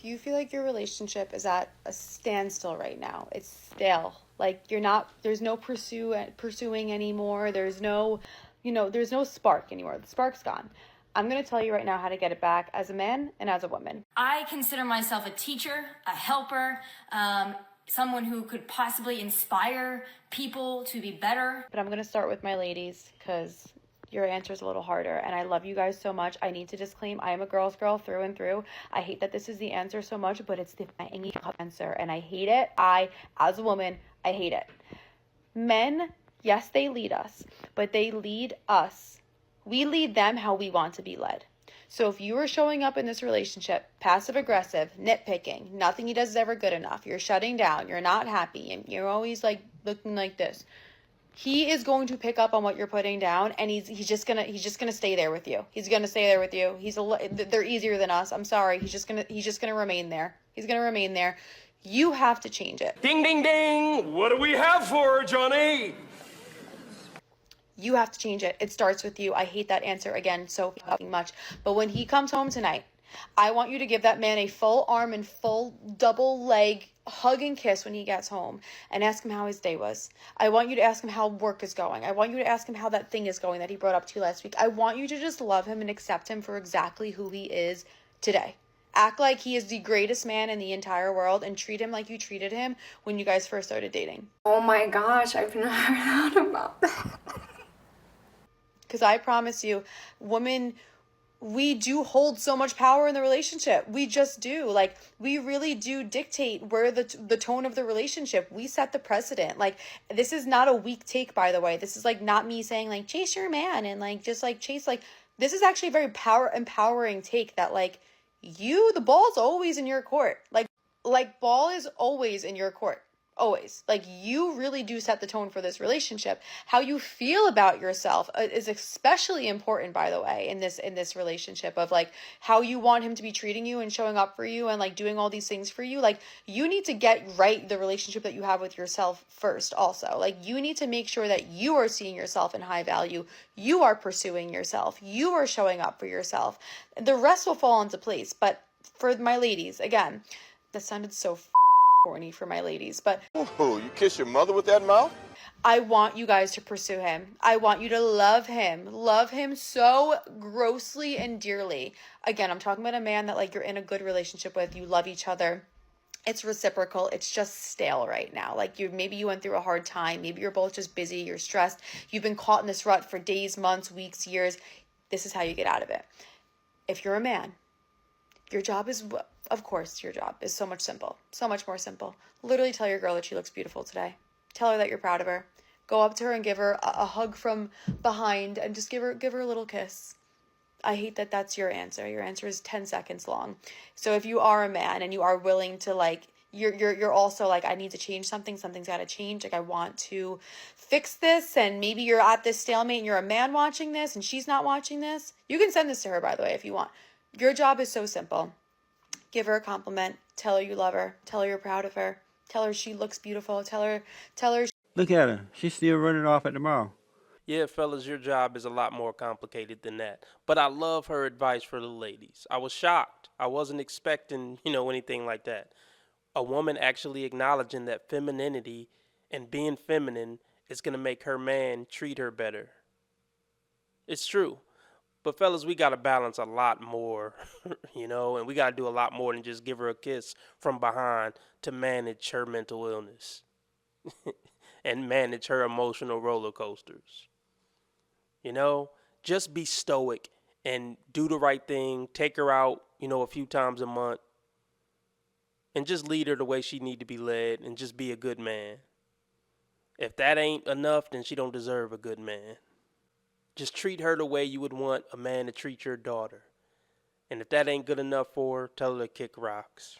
you feel like your relationship is at a standstill right now, it's stale, like there's no pursuing anymore, there's no, there's no spark anymore, the spark's gone. I'm going to tell you right now how to get it back as a man and as a woman. I consider myself a teacher, a helper, someone who could possibly inspire people to be better. But I'm going to start with my ladies because your answer is a little harder, and I love you guys so much. I need to disclaim, I am a girl's girl through and through. I hate that this is the answer so much, but it's the answer, and I hate it. As a woman, I hate it. Men, yes, they lead us, but they lead us. We lead them how we want to be led. So if you are showing up in this relationship, passive aggressive, nitpicking, nothing he does is ever good enough, you're shutting down, you're not happy, and you're always like looking like this, he is going to pick up on what you're putting down, and he's just gonna stay there with you. He's gonna stay there with you. They're easier than us. I'm sorry. He's just gonna remain there. He's gonna remain there. You have to change it. Ding, ding, ding. What do we have for her, Johnny? You have to change it. It starts with you. I hate that answer again so fucking much. But when he comes home tonight, I want you to give that man a full arm and full double leg hug and kiss when he gets home, and ask him how his day was. I want you to ask him how work is going. I want you to ask him how that thing is going that he brought up to you last week. I want you to just love him and accept him for exactly who he is today. Act like he is the greatest man in the entire world, and treat him like you treated him when you guys first started dating. Oh my gosh, I've never thought about that. Because I promise you, women, we do hold so much power in the relationship. We just do. Like, we really do dictate where the tone of the relationship. We set the precedent. Like, this is not a weak take, by the way. This is like not me saying like chase your man and like just like chase. Like, this is actually a very empowering take that like the ball's always in your court. Like ball is always in your court. Always. Like, you really do set the tone for this relationship. How you feel about yourself is especially important, by the way, in this relationship, of like how you want him to be treating you and showing up for you and like doing all these things for you. Like, you need to get right the relationship that you have with yourself first also. Like, you need to make sure that you are seeing yourself in high value. You are pursuing yourself. You are showing up for yourself. The rest will fall into place. But for my ladies, again, that sounded so corny for my ladies, but ooh, you kiss your mother with that mouth? I want you guys to pursue him. I want you to love him so grossly and dearly. Again, I'm talking about a man that like you're in a good relationship with, you love each other. It's reciprocal. It's just stale right now. Like, maybe you went through a hard time. Maybe you're both just busy. You're stressed. You've been caught in this rut for days, months, weeks, years. This is how you get out of it. If you're a man, your job is, of course, your job is so much more simple. Literally tell your girl that she looks beautiful today. Tell her that you're proud of her. Go up to her and give her a hug from behind and just give her a little kiss. I hate that that's your answer. Your answer is 10 seconds long. So if you are a man and you are willing to like, you're also like, I need to change something. Something's got to change. Like, I want to fix this. And maybe you're at this stalemate and you're a man watching this and she's not watching this. You can send this to her, by the way, if you want. Your job is so simple. Give her a compliment. Tell her you love her. Tell her you're proud of her. Tell her she looks beautiful. Tell her. Look at her. She's still running off at the mall. Yeah, fellas, your job is a lot more complicated than that. But I love her advice for the ladies. I was shocked. I wasn't expecting, anything like that. A woman actually acknowledging that femininity and being feminine is going to make her man treat her better. It's true. But fellas, we got to balance a lot more, and we got to do a lot more than just give her a kiss from behind to manage her mental illness and manage her emotional roller coasters. Just be stoic and do the right thing. Take her out, a few times a month and just lead her the way she need to be led and just be a good man. If that ain't enough, then she don't deserve a good man. Just treat her the way you would want a man to treat your daughter. And if that ain't good enough for her, tell her to kick rocks.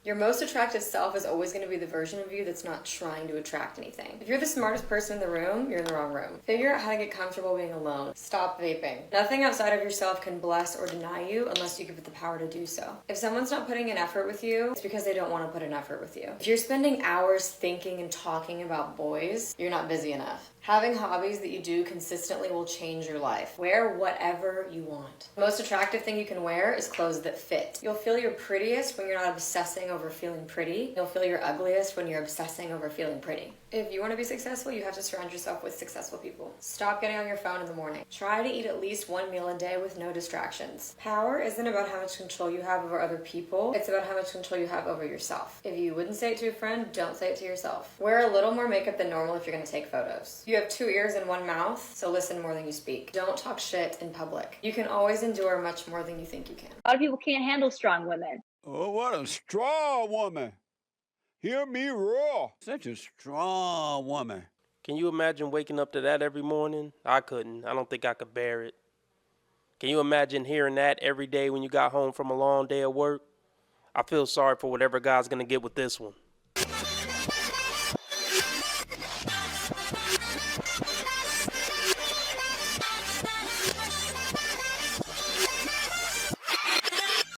Your most attractive self is always going to be the version of you that's not trying to attract anything. If you're the smartest person in the room, you're in the wrong room. Figure out how to get comfortable being alone. Stop vaping. Nothing outside of yourself can bless or deny you unless you give it the power to do so. If someone's not putting an effort with you, it's because they don't want to put an effort with you. If you're spending hours thinking and talking about boys, you're not busy enough. Having hobbies that you do consistently will change your life. Wear whatever you want. The most attractive thing you can wear is clothes that fit. You'll feel your prettiest when you're not obsessing over feeling pretty. You'll feel your ugliest when you're obsessing over feeling pretty. If you want to be successful, you have to surround yourself with successful people. Stop getting on your phone in the morning. Try to eat at least one meal a day with no distractions. Power isn't about how much control you have over other people. It's about how much control you have over yourself. If you wouldn't say it to a friend, don't say it to yourself. Wear a little more makeup than normal if you're going to take photos. You have 2 ears and 1 mouth, so listen more than you speak. Don't talk shit in public. You can always endure much more than you think you can. A lot of people can't handle strong women. Oh, what a strong woman. Hear me roar. Such a strong woman. Can you imagine waking up to that every morning? I couldn't. I don't think I could bear it. Can you imagine hearing that every day when you got home from a long day of work? I feel sorry for whatever guy's going to get with this one.